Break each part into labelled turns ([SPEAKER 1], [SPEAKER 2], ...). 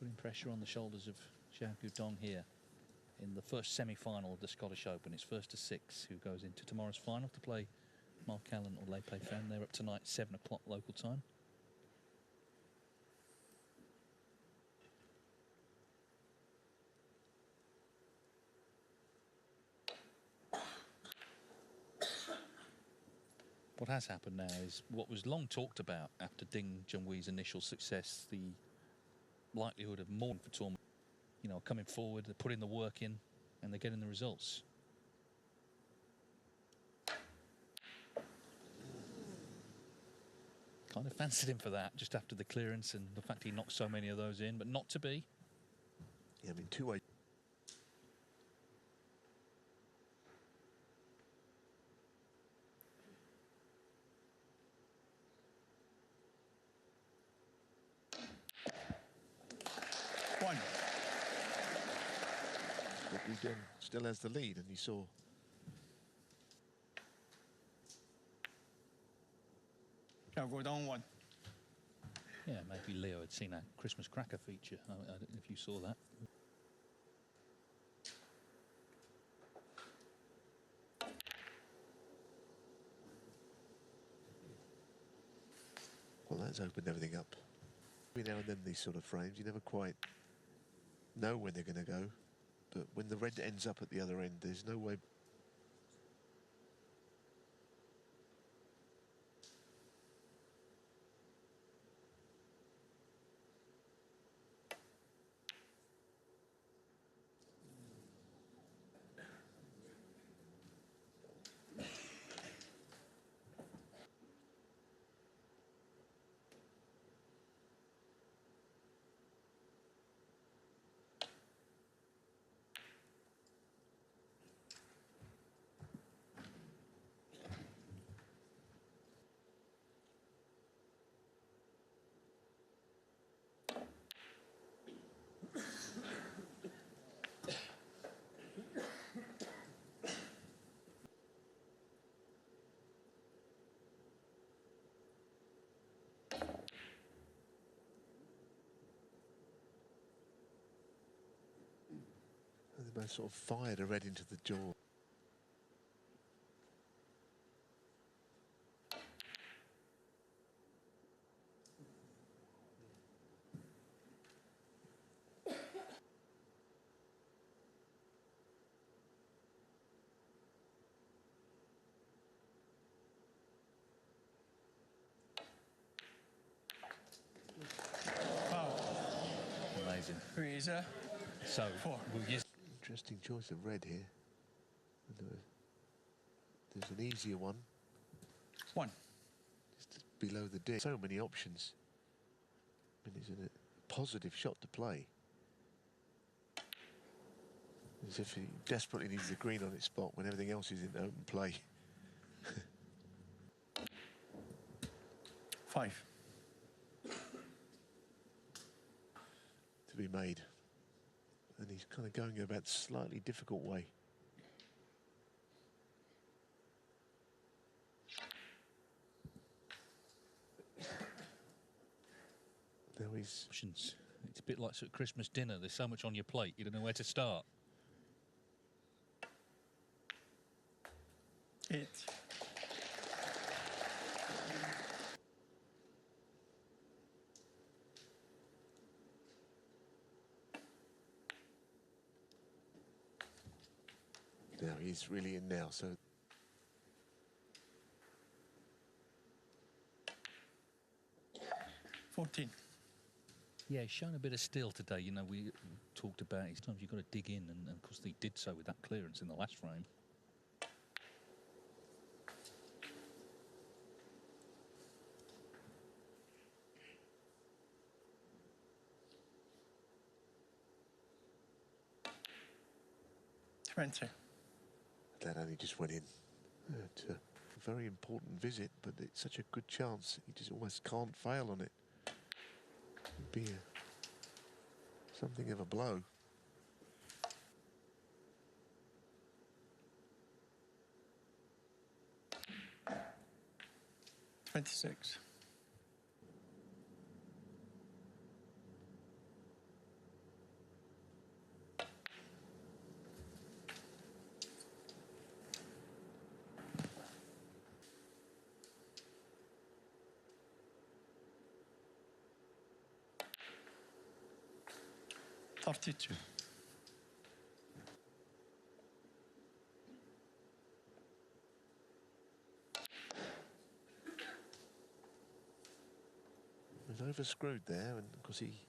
[SPEAKER 1] Putting pressure on the shoulders of Xiao Guodong here in the first semi-final of the Scottish Open. It's first to 6 who goes into tomorrow's final to play Mark Allen or Lei Pei Fan. They're up tonight, 7 o'clock local time. What has happened now is what was long talked about after Ding Junhui's initial success, the likelihood of more for tournament. You know, coming forward, they're putting the work in, and they're getting the results. Kind of fancied him for that, just after the clearance and the fact he knocked so many of those in, but not to be.
[SPEAKER 2] Yeah, I mean, two-way.
[SPEAKER 3] One.
[SPEAKER 2] But Guodong still has the lead, and you saw.
[SPEAKER 3] Xiao Guodong 1.
[SPEAKER 1] Yeah, maybe Leo had seen that Christmas cracker feature. I don't know if you saw that.
[SPEAKER 2] Well, that's opened everything up. Every now and then, these sort of frames, you never quite know when they're going to go. But when the red ends up at the other end, there's no way. And they both sort of fired a red into the jaw.
[SPEAKER 1] Amazing.
[SPEAKER 3] Rize.
[SPEAKER 1] So,
[SPEAKER 3] 4.
[SPEAKER 2] Interesting choice of red here. There's an easier one.
[SPEAKER 3] 1.
[SPEAKER 2] Just below the dick. So many options. I mean, it's a positive shot to play. As if he desperately needs the green on its spot when everything else is in open play.
[SPEAKER 3] 5.
[SPEAKER 2] To be made. And he's kind of going about a slightly difficult way. Now he's...
[SPEAKER 1] It's a bit like sort of Christmas dinner. There's so much on your plate, you don't know where to start.
[SPEAKER 3] 8.
[SPEAKER 2] Now he's really in now, so...
[SPEAKER 1] Yeah, he's shown a bit of steel today. You know, we talked about it. Sometimes you've got to dig in, and of course he did so with that clearance in the last frame.
[SPEAKER 2] That only just went in. It's a very important visit, but it's such a good chance. He just almost can't fail on it. It'd be something of a blow.
[SPEAKER 3] 26. 32.
[SPEAKER 2] He was overscrewed there, and of course he.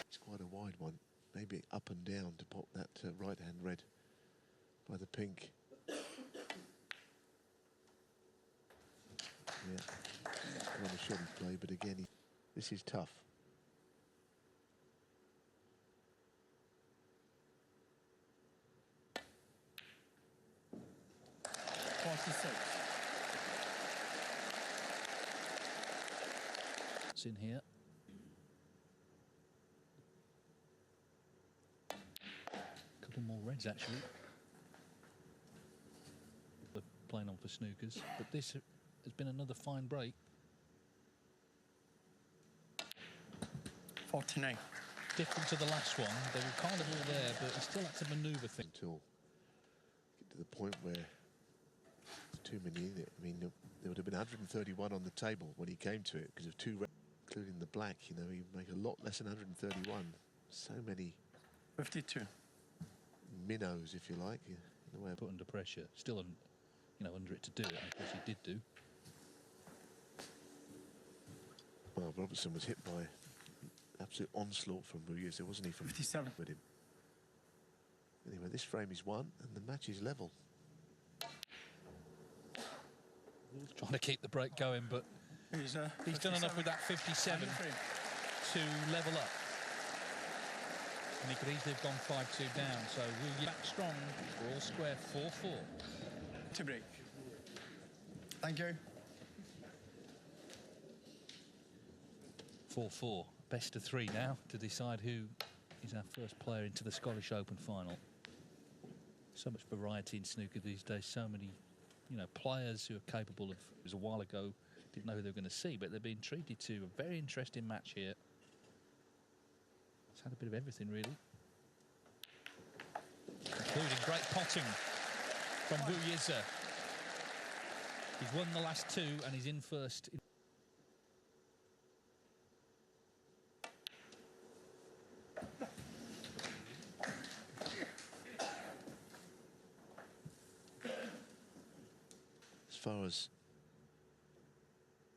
[SPEAKER 2] It's quite a wide one. Maybe up and down to pop that right hand red by the pink. Yeah, on a shoddy play, but again, this is tough.
[SPEAKER 1] It's in here. Couple more reds actually. We're playing on for snookers, but this has been another fine break.
[SPEAKER 3] 49.
[SPEAKER 1] Different to the last one. They were kind of all there, but he still had to manoeuvre things.
[SPEAKER 2] Until get to the point where there's too many in it. I mean, there would have been 131 on the table when he came to it because of two, including the black. You know, he'd make a lot less than 131. So many
[SPEAKER 3] 52.
[SPEAKER 2] minnows, if you like, in a way.
[SPEAKER 1] Put under pressure, still, under it to do it. Of course, he did do.
[SPEAKER 2] Well, Robertson was hit by absolute onslaught from Yize, wasn't he? From
[SPEAKER 3] 57
[SPEAKER 2] with him. Anyway, this frame is won, and the match is level.
[SPEAKER 1] Trying to keep the break going, but he's done enough with that 57 to level up. And he could easily have gone 5-2 down. So Wu Yize back strong. We're all square 4-4.
[SPEAKER 3] To break. Thank you.
[SPEAKER 1] 4-4. Best of 3 now to decide who is our first player into the Scottish Open final. So much variety in snooker these days. So many, players who are capable of. It was a while ago, didn't know who they were going to see, but they're being treated to a very interesting match here. It's had a bit of everything, really. Including great potting from Wu Yize. He's won the last 2 and he's in first.
[SPEAKER 2] As far as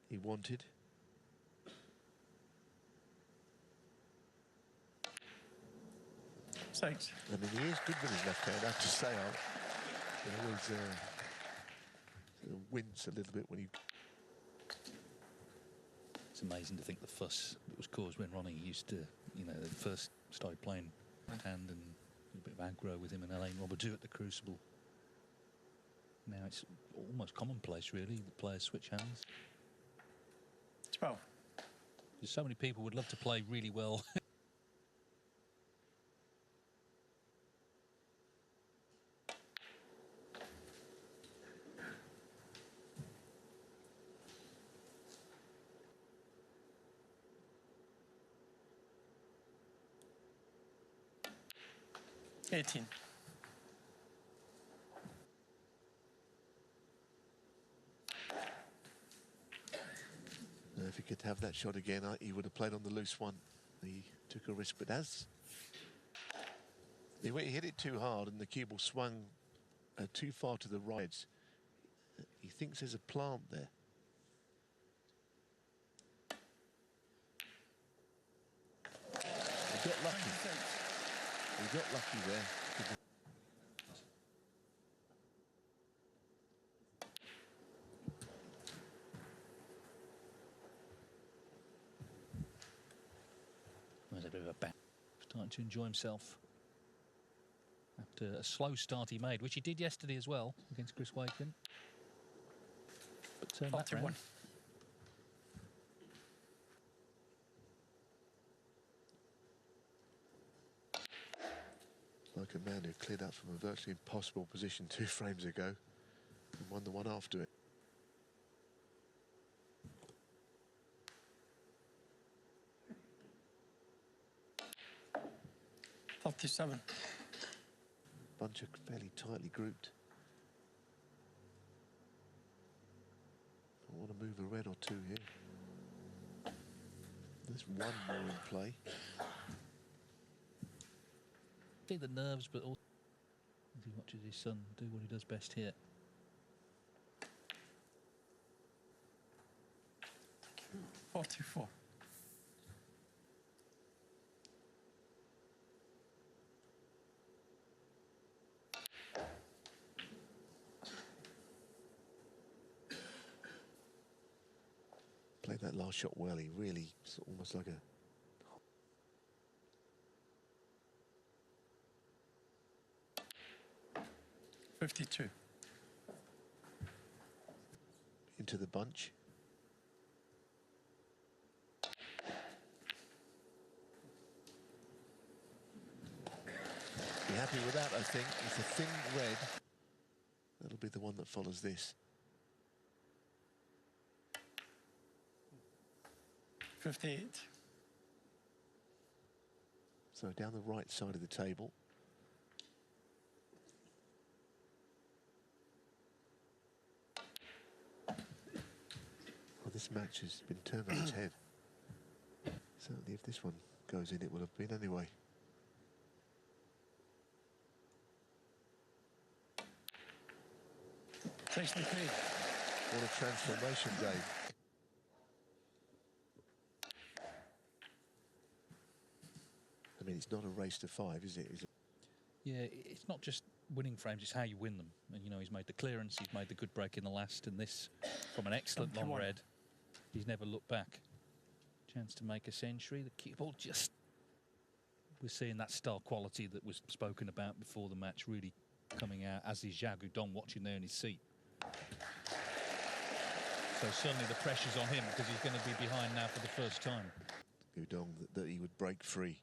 [SPEAKER 2] he wanted.
[SPEAKER 3] Thanks.
[SPEAKER 2] I mean, he is good with his left hand, I have to say. I always sort of wince a little bit when he...
[SPEAKER 1] It's amazing to think the fuss that was caused when Ronnie used to, first started playing right hand, and a bit of aggro with him and Elaine Roberdeau at the Crucible. Now it's almost commonplace, really, the players switch hands.
[SPEAKER 3] 12.
[SPEAKER 1] There's so many people would love to play really well.
[SPEAKER 3] $18.
[SPEAKER 2] If he could have that shot again, he would have played on the loose one. He took a risk, but as he hit it too hard and the cue ball swung too far to the right, he thinks there's a plant there. He got lucky. He got lucky there.
[SPEAKER 1] There's a bit of a back. Starting to enjoy himself after a slow start he made, which he did yesterday as well against Chris Wakelin. But turned that round.
[SPEAKER 2] Like a man who cleared up from a virtually impossible position 2 frames ago. and won the one after it.
[SPEAKER 3] $37.
[SPEAKER 2] Bunch are fairly tightly grouped. I want to move a red or two here. There's one more in play.
[SPEAKER 1] I think the nerves, but also as he watches his son do what he does best here.
[SPEAKER 3] $44.
[SPEAKER 2] Played that last shot well. He really almost like a
[SPEAKER 3] 52.
[SPEAKER 2] into the bunch. Be happy with that, I think. It's a thin red. That'll be the one that follows this.
[SPEAKER 3] 58.
[SPEAKER 2] So down the right side of the table. Well, this match has been turned on its head. Certainly if this one goes in, it will have been anyway.
[SPEAKER 3] What
[SPEAKER 2] a transformation, Dave. I mean, it's not a race to 5, is it?
[SPEAKER 1] Yeah, it's not just winning frames, it's how you win them. And, you know, he's made the clearance, he's made the good break in the last, and this, from an excellent long red, he's never looked back. Chance to make a century. The cue ball just... We're seeing that star quality that was spoken about before the match really coming out, as is Xiao Guodong watching there in his seat. So suddenly the pressure's on him because he's going to be behind now for the first time.
[SPEAKER 2] Guodong, that he would break free,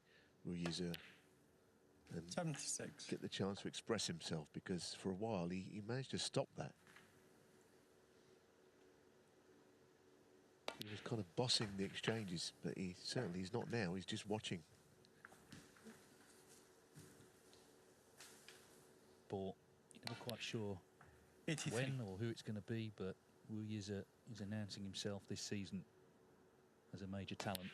[SPEAKER 2] Yize, and
[SPEAKER 3] 76.
[SPEAKER 2] get the chance to express himself, because for a while he managed to stop that. He was kind of bossing the exchanges, but he certainly is not now. He's just watching.
[SPEAKER 1] But you're never quite sure
[SPEAKER 3] 83.
[SPEAKER 1] when or who it's going to be, but Yize is announcing himself this season as a major talent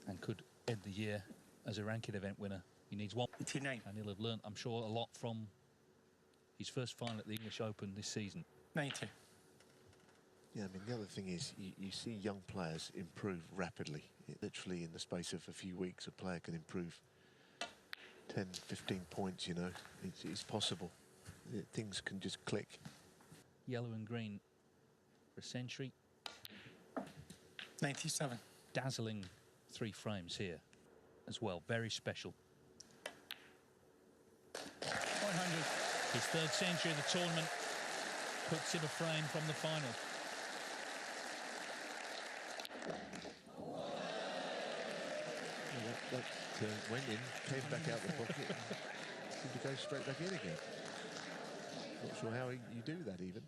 [SPEAKER 1] and could end the year as a ranking event winner. He needs one,
[SPEAKER 3] 89.
[SPEAKER 1] and he'll have learnt, I'm sure, a lot from his first final at the English Open this season.
[SPEAKER 3] 90.
[SPEAKER 2] Yeah, I mean, the other thing is you see young players improve rapidly. Literally in the space of a few weeks, a player can improve 10, 15 points, you know. It's possible. Things can just click.
[SPEAKER 1] Yellow and green for a century.
[SPEAKER 3] 97.
[SPEAKER 1] Dazzling 3 frames here as well. Very special.
[SPEAKER 3] 100.
[SPEAKER 1] His 3rd century in the tournament puts him a frame from the final.
[SPEAKER 2] That went in, came back out the pocket, and seemed to go straight back in again. Not sure how you do that even.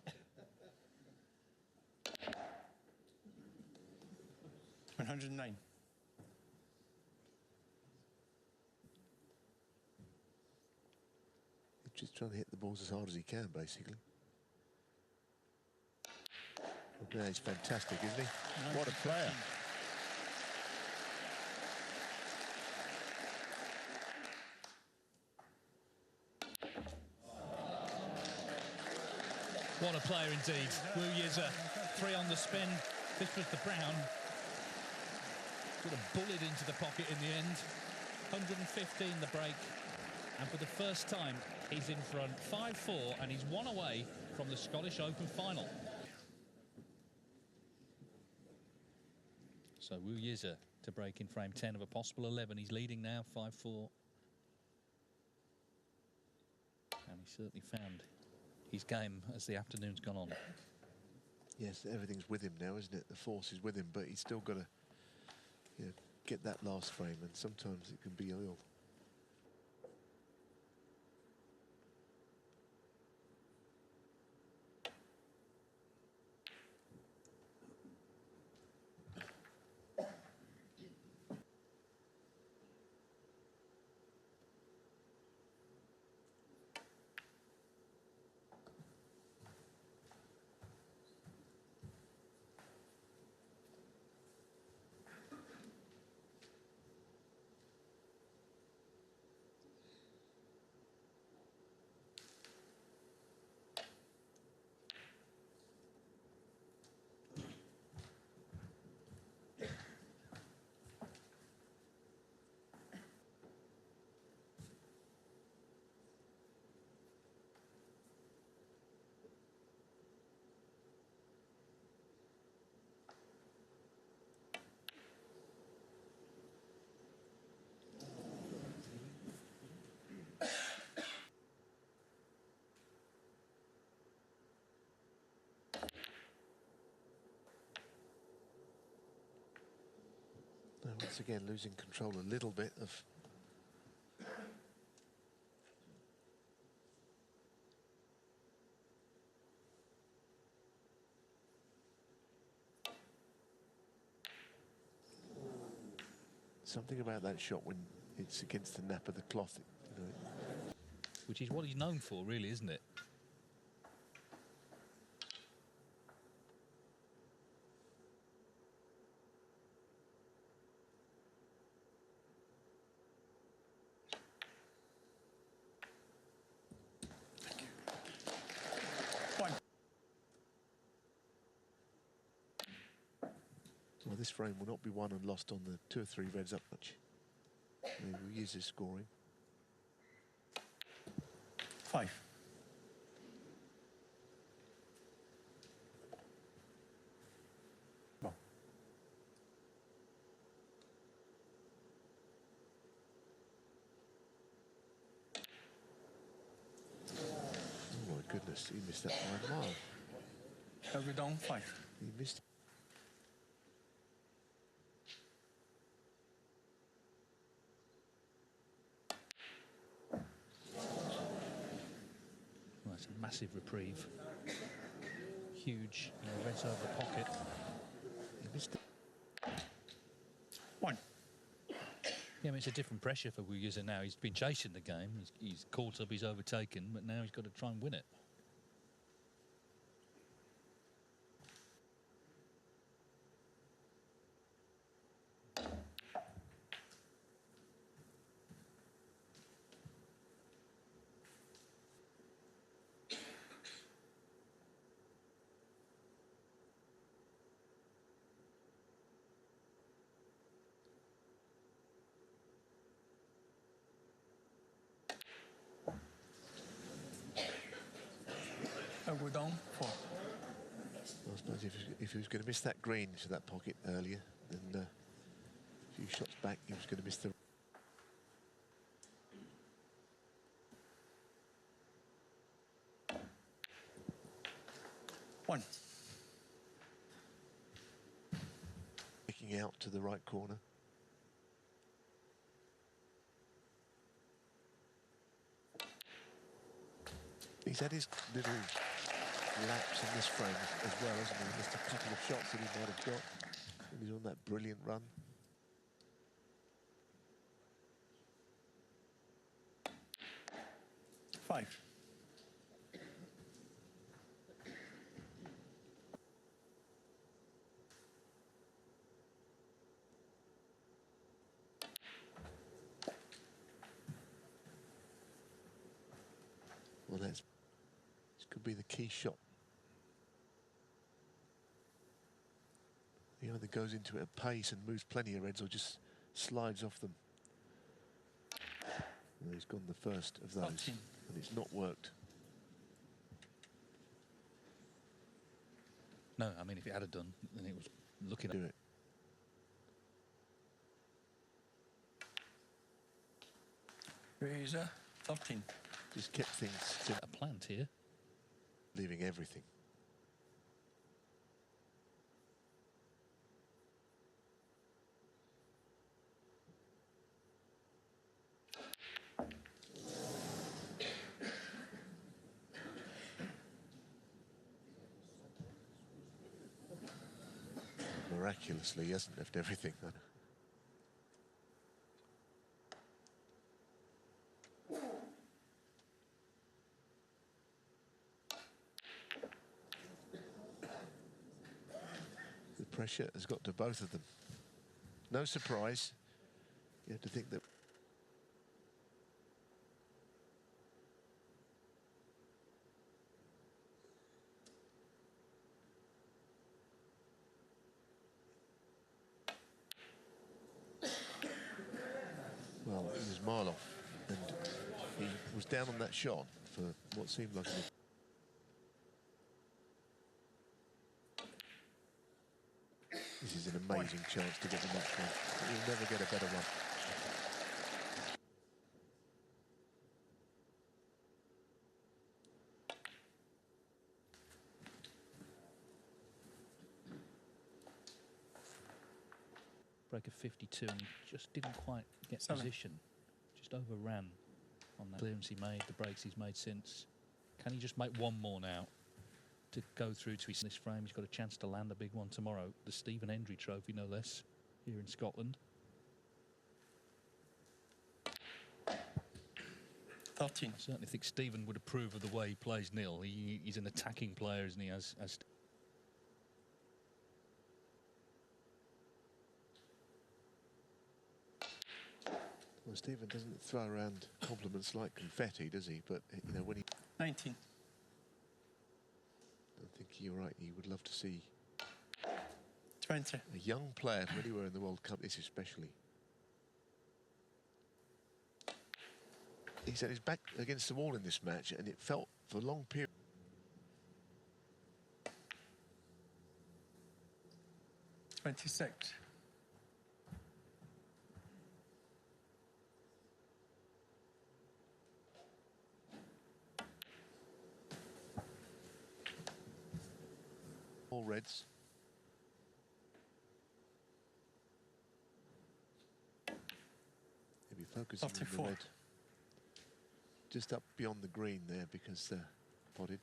[SPEAKER 3] 109.
[SPEAKER 2] He's just trying to hit the balls as hard as he can, basically. Yeah, he's fantastic, isn't he? What a player.
[SPEAKER 1] What a player indeed. Yize, 3 on the spin. This was the brown. Sort of bullied into the pocket in the end. 115 the break. And for the first time, he's in front 5-4, and he's 1 away from the Scottish Open final. So Yize to break in frame 10 of a possible 11. He's leading now, 5-4. And he certainly found his game as the afternoon's gone on.
[SPEAKER 2] Yes, everything's with him now, isn't it? The force is with him, but he's still got to, you know, get that last frame, and sometimes it can be ill. Once again, losing control a little bit of. Something about that shot when it's against the nap of the cloth, you know.
[SPEAKER 1] Which is what he's known for, really, isn't it?
[SPEAKER 2] Well, this frame will not be won and lost on the 2 or 3 reds up much. Maybe Yize is scoring.
[SPEAKER 3] 5. Well,
[SPEAKER 2] Oh my goodness, he missed that by a mile.
[SPEAKER 3] Xiao Guodong, 5.
[SPEAKER 2] He missed.
[SPEAKER 1] Well, it's a massive reprieve. Huge, reds over the pocket.
[SPEAKER 2] He missed it.
[SPEAKER 3] 1.
[SPEAKER 1] Yeah, I mean, it's a different pressure for Yize now. He's been chasing the game. He's caught up, he's overtaken, but now he's got to try and win it.
[SPEAKER 3] Xiao Guodong, 4.
[SPEAKER 2] I suppose if he was going to miss that green to that pocket earlier, then a few shots back, he was going to miss the.
[SPEAKER 3] 1.
[SPEAKER 2] Picking out to the right corner. He's had his little lapse in this frame as well, hasn't he? He missed a couple of shots that he might have got when he's on that brilliant run.
[SPEAKER 3] Five.
[SPEAKER 2] Well, this could be the key shot. He either goes into it at pace and moves plenty of reds or just slides off them. Well, he's gone the first of those,
[SPEAKER 3] 13.
[SPEAKER 2] and it's not worked.
[SPEAKER 1] No, I mean, if it had done, then it was looking at
[SPEAKER 2] Do it.
[SPEAKER 3] Riveting, 13.
[SPEAKER 2] Just kept things simple,
[SPEAKER 1] a plant here.
[SPEAKER 2] leaving everything. Miraculously, he hasn't left everything. The pressure has got to both of them. No surprise. You have to think that. Well, he was mile off, and he was down on that shot for what seemed like an. This is an amazing chance to get the match win. You'll never get a better one.
[SPEAKER 1] break of 52 and just didn't quite get
[SPEAKER 3] 7.
[SPEAKER 1] position. Just overran on that clearance he made, the breaks he's made since. Can he just make one more now to go through to this frame? He's got a chance to land a big one tomorrow. The Stephen Hendry Trophy, no less, here in Scotland.
[SPEAKER 3] 13.
[SPEAKER 1] I certainly think Stephen would approve of the way he plays nil. He's an attacking player, isn't he? As
[SPEAKER 2] Well, Stephen doesn't throw around compliments like confetti, does he? But, you know, when he...
[SPEAKER 3] 19.
[SPEAKER 2] I think you're right. He would love to see
[SPEAKER 3] 20.
[SPEAKER 2] a young player from anywhere in the World Cup, this especially. He's had his back against the wall in this match, and it felt for a long period.
[SPEAKER 3] 26.
[SPEAKER 2] All reds. He'll be focusing on the
[SPEAKER 3] 34.
[SPEAKER 2] red. Just up beyond the green there because potted.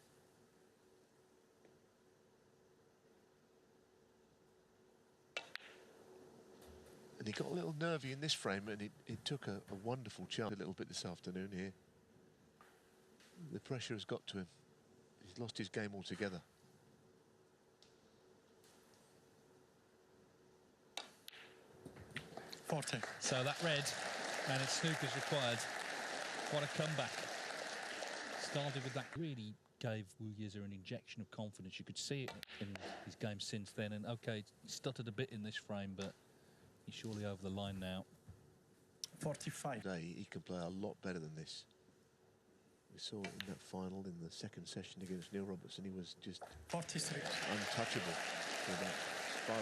[SPEAKER 2] And he got a little nervy in this frame, and it took a wonderful chance a little bit this afternoon here. The pressure has got to him. He's lost his game altogether.
[SPEAKER 3] 40.
[SPEAKER 1] so that red, and it's Snooker's required. What a comeback. Started with that, really gave Wu Yize an injection of confidence. You could see it in his game since then. And okay, he stuttered a bit in this frame, but he's surely over the line now.
[SPEAKER 3] 45.
[SPEAKER 2] Today, he can play a lot better than this. We saw it in that final in the second session against Neil Robertson. He was just
[SPEAKER 3] 46.
[SPEAKER 2] untouchable for about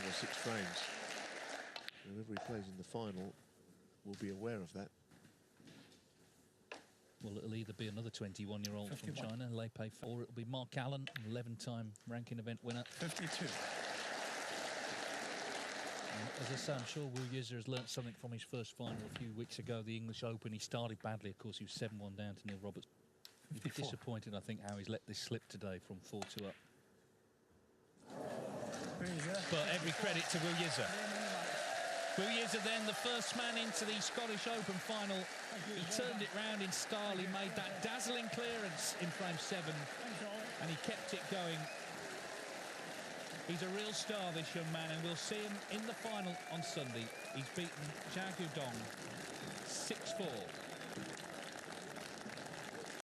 [SPEAKER 2] 5 or 6 frames. Whoever he plays in the final will be aware of that.
[SPEAKER 1] Well, it'll either be another 21-year-old from
[SPEAKER 3] 51.
[SPEAKER 1] China, Lei Pei, or it'll be Mark Allen, 11-time ranking event winner.
[SPEAKER 3] 52.
[SPEAKER 1] As I say, I'm sure Wu Yize has learnt something from his first final a few weeks ago, the English Open. He started badly, of course. He was 7-1 down to Neil Roberts. He'd be
[SPEAKER 3] 54.
[SPEAKER 1] disappointed, I think, how he's let this slip today from 4-2 up. But every credit to Wu Yize. Wu Yize then, the first man into the Scottish Open final. He turned it round in style. He made that dazzling clearance in frame 7, and he kept it going. He's a real star, this young man, and we'll see him in the final on Sunday. He's beaten Xiao Guodong 6-4.